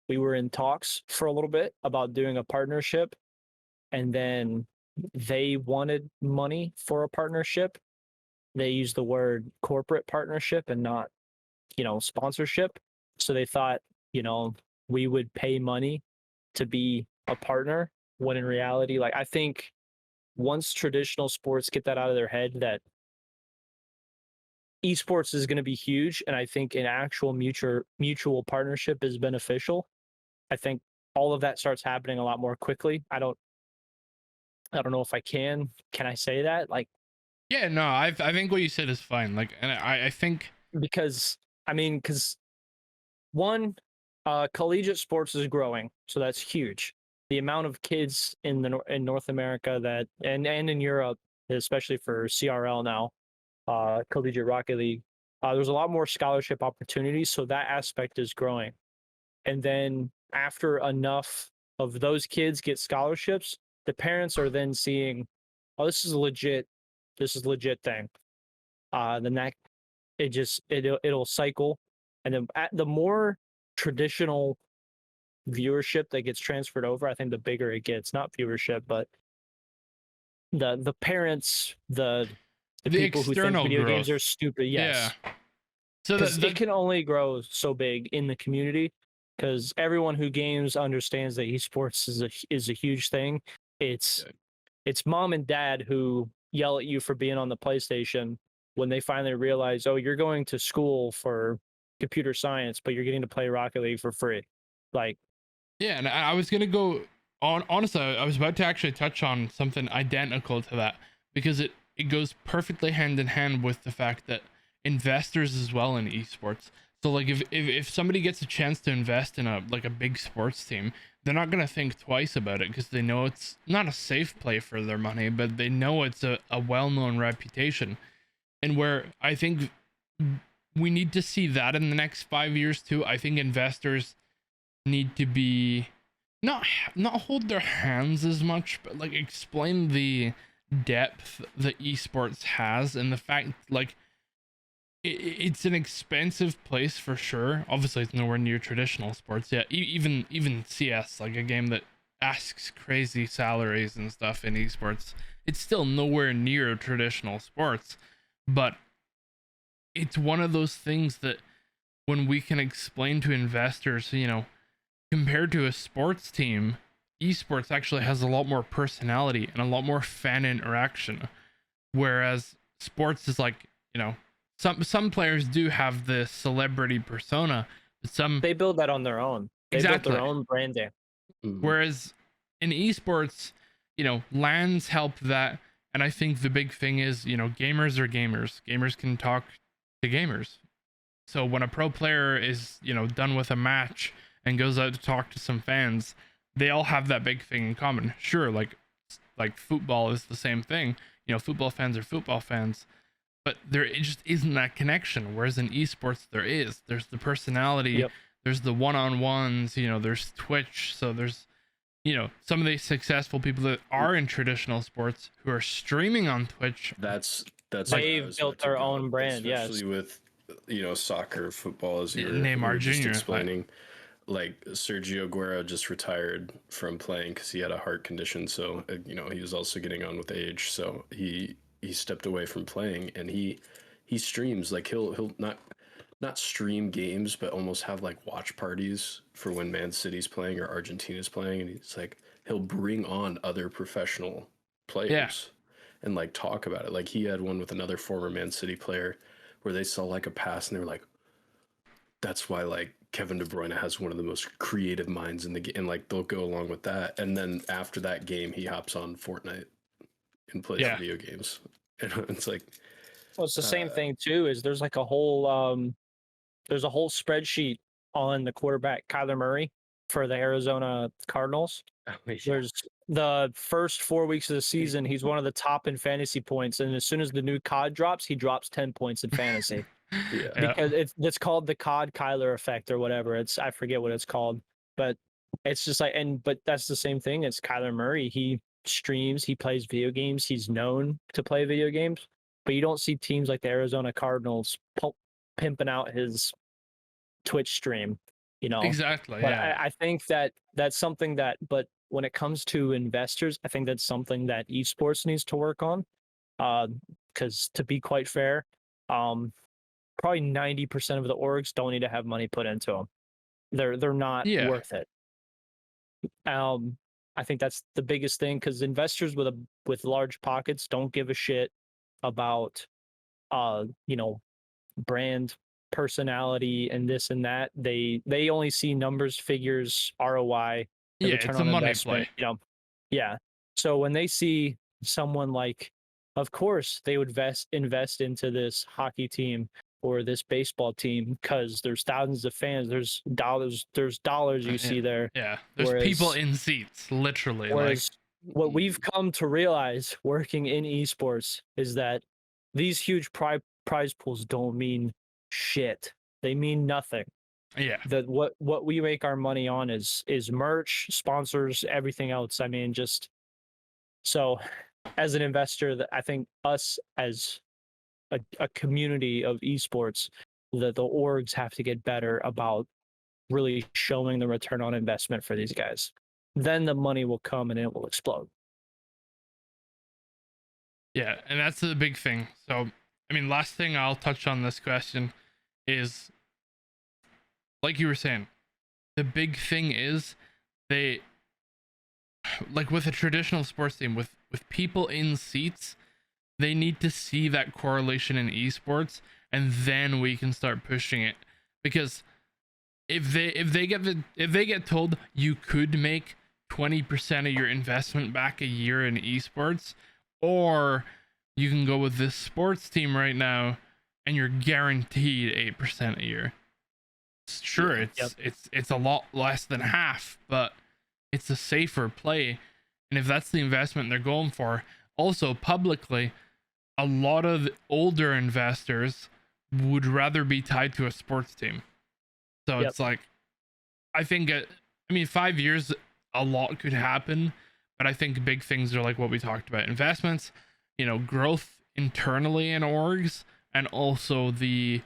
we were in talks for a little bit about doing a partnership, and then they wanted money for a partnership. They used the word corporate partnership and not, you know, sponsorship. So they thought, you know, we would pay money to be a partner, when in reality, like, I think once traditional sports get that out of their head that esports is going to be huge, and I think an actual mutual partnership is beneficial, I think all of that starts happening a lot more quickly. I don't know if I can I say that? Like, Yeah, no, I think what you said is fine. Like, and I think because one, collegiate sports is growing, so that's huge. The amount of kids in North America that and in Europe, especially for CRL now, Collegiate Rocket League, there's a lot more scholarship opportunities, so that aspect is growing. And then after enough of those kids get scholarships, the parents are then seeing, oh, this is a legit thing. Then that it'll cycle, and then the more traditional viewership that gets transferred over, I think the bigger it gets. Not viewership, but the parents, the people who think video games are stupid. Yes. Yeah. So it can only grow so big in the community, because everyone who games understands that esports is a huge thing. It's mom and dad who yell at you for being on the PlayStation when they finally realize, oh, you're going to school for computer science, but you're getting to play Rocket League for free. Like, yeah, and I was gonna go on. Honestly, I was about to actually touch on something identical to that, because it goes perfectly hand in hand with the fact that investors as well in esports. So like if somebody gets a chance to invest in a big sports team, they're not gonna think twice about it because they know it's not a safe play for their money, but they know it's a well-known reputation. And where I think we need to see that in the next 5 years too. I think investors need to be not hold their hands as much, but like explain the depth that esports has and the fact like it's an expensive place for sure. Obviously, it's nowhere near traditional sports. Yeah, even CS, like a game that asks crazy salaries and stuff in esports, it's still nowhere near traditional sports. But it's one of those things that when we can explain to investors, compared to a sports team, esports actually has a lot more personality and a lot more fan interaction. Whereas sports is like, some players do have the celebrity persona, but they build that on their own. They Exactly. build their own branding. Whereas in esports, LANs help that. And I think the big thing is, gamers are gamers. Gamers can talk to gamers. So when a pro player is, done with a match and goes out to talk to some fans, they all have that big thing in common. Sure, like football is the same thing. Football fans are football fans. But there just isn't that connection. Whereas in esports, there is. There's the personality. Yep. There's the one-on-ones. There's Twitch. So there's, some of the successful people that are in traditional sports who are streaming on Twitch. That's They've built their own brand. Especially with soccer, football, as you Neymar were just Jr. explaining. Like Sergio Aguero just retired from playing because he had a heart condition. So he was also getting on with age. So he stepped away from playing, and he streams. Like he'll not stream games, but almost have like watch parties for when Man City's playing or Argentina's playing, and he'll bring on other professional players and like talk about it. Like he had one with another former Man City player where they saw like a pass and they were like, that's why like Kevin De Bruyne has one of the most creative minds in the game, and like they'll go along with that. And then after that game, he hops on Fortnite and plays video games. And it's like, well, it's the same thing too. Is there's like a whole spreadsheet on the quarterback Kyler Murray for the Arizona Cardinals. There's the first 4 weeks of the season, he's one of the top in fantasy points, and as soon as the new COD drops, he drops 10 points in fantasy. Because it's called the COD Kyler effect or whatever. I forget what it's called, but it's just like, but that's the same thing. It's Kyler Murray. He streams, he plays video games, he's known to play video games, but you don't see teams like the Arizona Cardinals pimping out his Twitch stream, Exactly. But I think that's something that, but when it comes to investors, I think that's something that esports needs to work on, because to be quite fair, probably 90% of the orgs don't need to have money put into them. They're not worth it. I think that's the biggest thing, because investors with large pockets don't give a shit about brand personality and this and that. They only see numbers, figures, ROI, it's a money play. So when they see someone like, of course they would invest into this hockey team or this baseball team because there's thousands of fans, there's dollars you see there. There's people in seats, literally. Whereas what we've come to realize working in esports is that these huge prize pools don't mean shit. They mean nothing. That what we make our money on is merch, sponsors, everything else. I mean, just so as an investor, that I think us as a community of esports, that the orgs have to get better about really showing the return on investment for these guys. Then the money will come and it will explode. Yeah, and that's the big thing. So, I mean, last thing I'll touch on this question is, like you were saying, the big thing is they, like with a traditional sports team, with people in seats, they need to see that correlation in esports, and then we can start pushing it. Because if they get told you could make 20% of your investment back a year in esports, or you can go with this sports team right now and you're guaranteed 8% a year, Sure, Yeah. it's a lot less than half, but it's a safer play. And if that's the investment they're going for, also publicly, a lot of older investors would rather be tied to a sports team. So Yep. it's like, I think, I mean, 5 years, a lot could happen, but I think big things are like what we talked about: investments, growth internally in orgs, and also the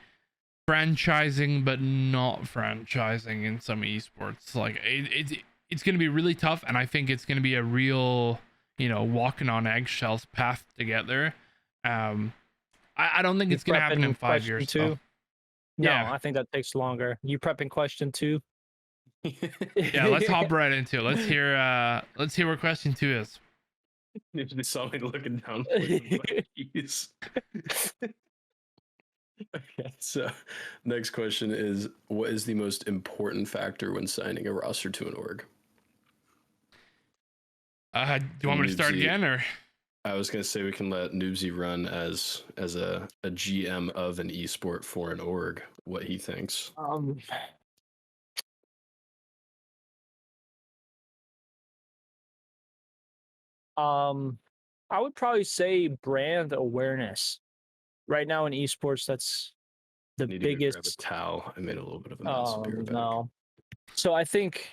franchising, but not franchising in some esports. Like it's going to be really tough, and I think it's going to be a real, walking on eggshells path to get there. I don't think it's going to happen in 5 years. Too? No, Yeah. I think that takes longer. You prepping question 2? Yeah, let's hop right into it. Let's hear what question 2 is. They saw me looking down. Okay, so next question is, what is the most important factor when signing a roster to an org? Do you want me to start again, or? I was gonna say we can let Noobsie run as a GM of an esport for an org, what he thinks. I would probably say brand awareness. Right now in esports, that's the Need biggest. to grab a towel. I made a little bit of a mess. No. So I think,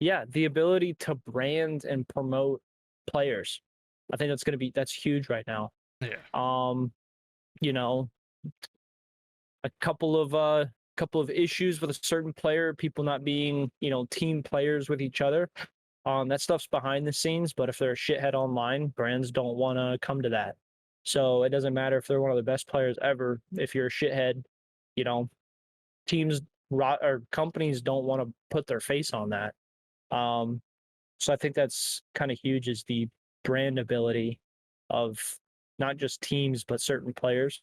yeah, the ability to brand and promote players. I think that's huge right now. Yeah. A couple of issues with a certain player, people not being, team players with each other. That stuff's behind the scenes, but if they're a shithead online, brands don't want to come to that. So it doesn't matter if they're one of the best players ever. If you're a shithead, teams or companies don't want to put their face on that. So I think that's kind of huge, is the brand ability of not just teams, but certain players.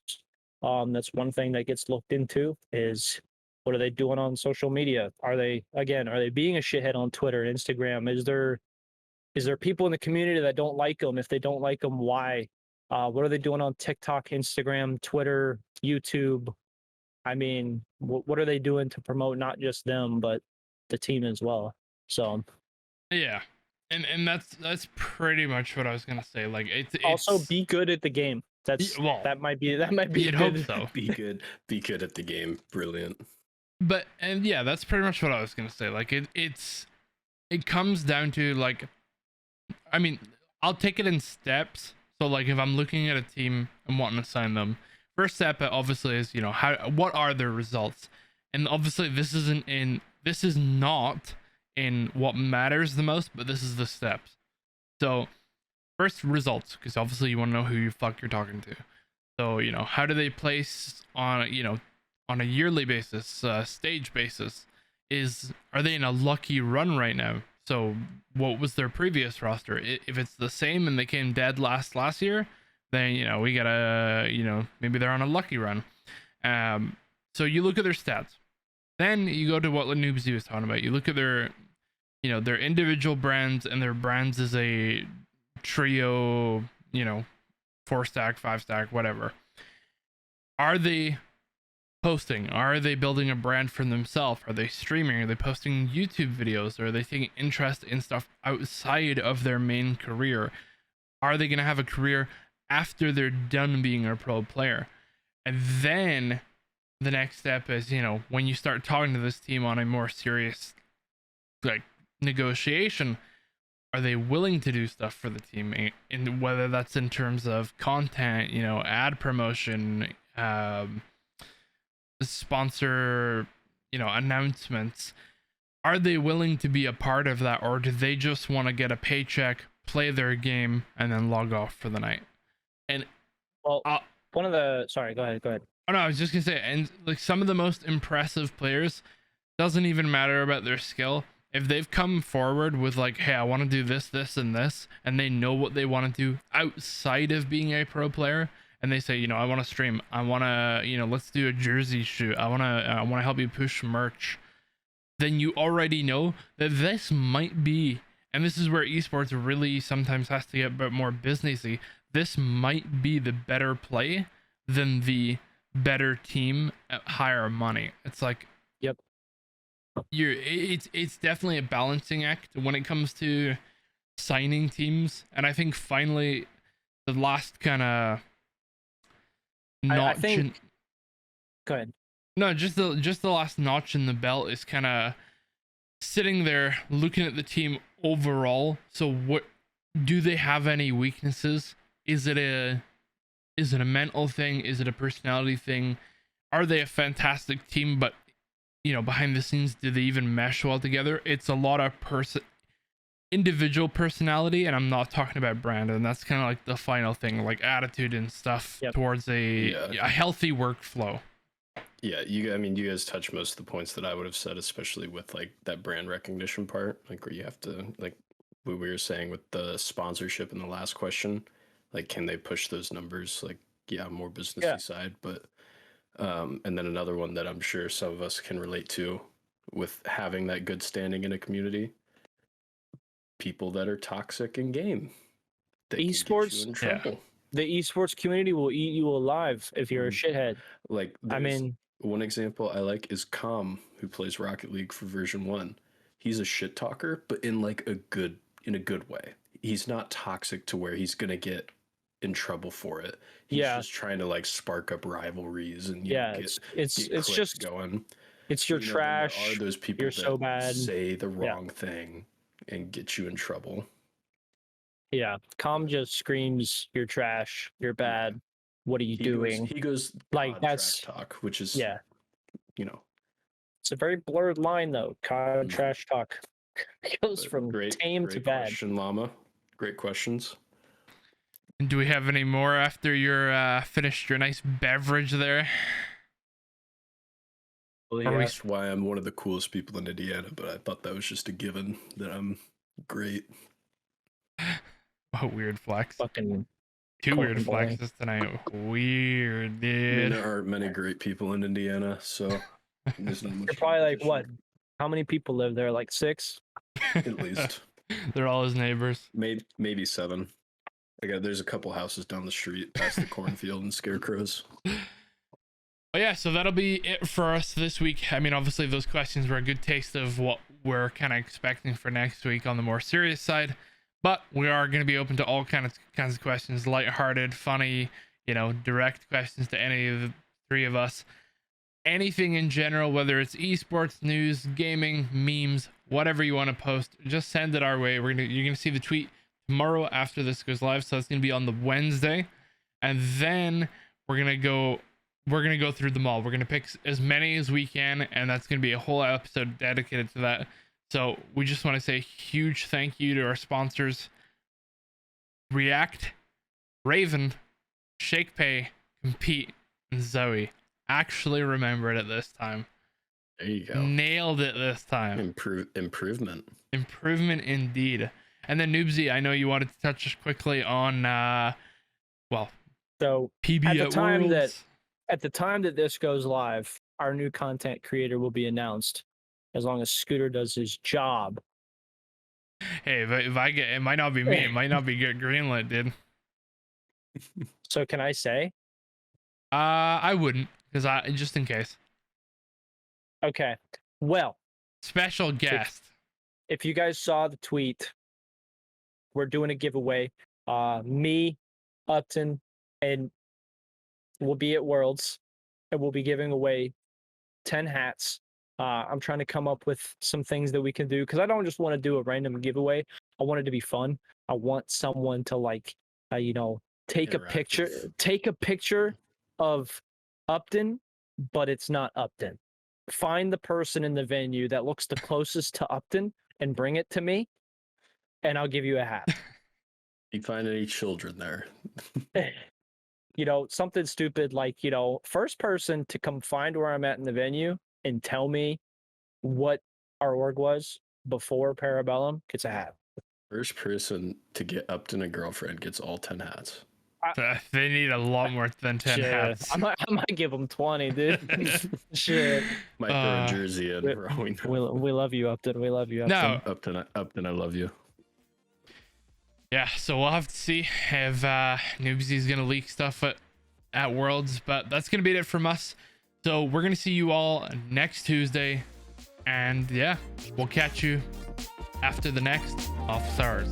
That's one thing that gets looked into, is what are they doing on social media? Are they being a shithead on Twitter, Instagram? Is there people in the community that don't like them? If they don't like them, why? What are they doing on TikTok, Instagram, Twitter, YouTube? I mean, what are they doing to promote not just them, but the team as well? So yeah, and that's pretty much what I was gonna say. Like it's also be good at the game. That might be you'd hope so. Be good at the game. Brilliant. But yeah, that's pretty much what I was gonna say. Like it comes down to, like, I mean, I'll take it in steps. So like if I'm looking at a team and wanting to sign them, first step obviously is, what are their results? And obviously this is not in what matters the most, but this is the steps. So first, results, because obviously you want to know who you fuck you're talking to. So, how do they place on a yearly basis, stage basis? Are they in a lucky run right now? So what was their previous roster? If it's the same and they came dead last year, then we gotta, maybe they're on a lucky run. So you look at their stats. Then you go to what Noobsie was talking about. You look at their individual brands, and their brands as a trio, 4-stack, 5-stack, whatever. Are they posting? Are they building a brand for themselves? Are they streaming? Are they posting YouTube videos? Or are they taking interest in stuff outside of their main career? Are they going to have a career after they're done being a pro player? And then the next step is, when you start talking to this team on a more serious, like, negotiation, are they willing to do stuff for the team? And whether that's in terms of content, ad promotion, sponsor, announcements. Are they willing to be a part of that, or do they just want to get a paycheck, play their game, and then log off for the night? And well, sorry, go ahead. Oh no, I was just gonna say, and like some of the most impressive players, doesn't even matter about their skill. If they've come forward with like, hey, I want to do this, this, and this, and they know what they want to do outside of being a pro player, and they say, I want to stream, I want to, let's do a jersey shoot, I want to help you push merch, then you already know that this might be, and this is where esports really sometimes has to get a bit more businessy, this might be the better play than the better team at higher money. It's like, Yep. It's definitely a balancing act when it comes to signing teams, and I think finally the last kind of I notch think. Go ahead. no, just the last notch in the belt is kind of sitting there looking at the team overall. So what do they have any weaknesses? Is it a mental thing? Is it a personality thing? Are they a fantastic team, but behind the scenes, do they even mesh well together? It's a lot of individual personality, and I'm not talking about Brandon. That's kind of like the final thing, like attitude and stuff. Yep. Towards a healthy workflow. Yeah, I mean, you guys touch most of the points that I would have said, especially with like that brand recognition part, like where you have to, like what we were saying with the sponsorship in the last question, like can they push those numbers? Like, yeah, more businessy side, but and then another one that I'm sure some of us can relate to with having that good standing in a community, people that are toxic in game. They Esports, can get you in trouble. The esports community will eat you alive if you're a shithead. Like, I mean, one example I like is Calm, who plays Rocket League for version 1. He's a shit talker, but in like a good way. He's not toxic to where he's gonna get in trouble for it. He's just trying to like spark up rivalries and get it's just going. It's your trash. There are those people you're that so bad. say the wrong thing and get you in trouble. Yeah, Calm just screams, "You're trash. You're bad. What are you doing?" He goes like that's trash talk, which is It's a very blurred line though. COD trash talk goes from tame to bad. Question, Llama. Great questions. Do we have any more after you're finished your nice beverage there? Well, you asked why I'm one of the coolest people in Indiana, but I thought that was just a given that I'm great. Oh, weird flex. Fucking two weird flexes tonight. Weird, dude. I mean, there aren't many great people in Indiana, so there's not much. You're probably like, what? How many people live there? Like 6? At least. They're all his neighbors. Maybe 7. There's a couple houses down the street past the cornfield and scarecrows. But yeah, so that'll be it for us this week. I mean, obviously those questions were a good taste of what we're kind of expecting for next week on the more serious side. But we are going to be open to all kinds of questions, lighthearted, funny, direct questions to any of the 3 of us. Anything in general, whether it's esports, news, gaming, memes, whatever you want to post, just send it our way. You're gonna see the tweet tomorrow after this goes live, so it's gonna be on the Wednesday, and then we're gonna go through them all. We're gonna pick as many as we can, and that's gonna be a whole episode dedicated to that. So we just want to say a huge thank you to our sponsors: React, Raven, Shakepay, Compete, and Zoe. Actually remembered it this time. There you go. Nailed it this time. Improvement Indeed. And then Noobsie, I know you wanted to touch quickly on so PB at the time that this goes live, our new content creator will be announced, as long as Scooter does his job. Hey, if I get, it might not be me, it might not be get greenlit, dude. So can I say? I wouldn't, because just in case. Okay. Well, special guest. If you guys saw the tweet, we're doing a giveaway. Me, Upton, and we'll be at Worlds, and we'll be giving away 10 hats. I'm trying to come up with some things that we can do, because I don't just want to do a random giveaway. I want it to be fun. I want someone to take a picture of Upton, but it's not Upton. Find the person in the venue that looks the closest to Upton and bring it to me, and I'll give you a hat. You find any children there? Something stupid like, first person to come find where I'm at in the venue and tell me what our org was before Parabellum gets a hat. First person to get Upton a girlfriend gets all 10 hats. They need a lot more than 10 hats. I might give them 20, dude. Shit. Might throw a jersey in. We love you, Upton. We love you, Upton. No. Upton, I love you. Yeah, so we'll have to see if Noobsie's gonna leak stuff at at Worlds. But that's gonna be it from us. So we're gonna see you all next Tuesday, and yeah, we'll catch you after the next Off Stars.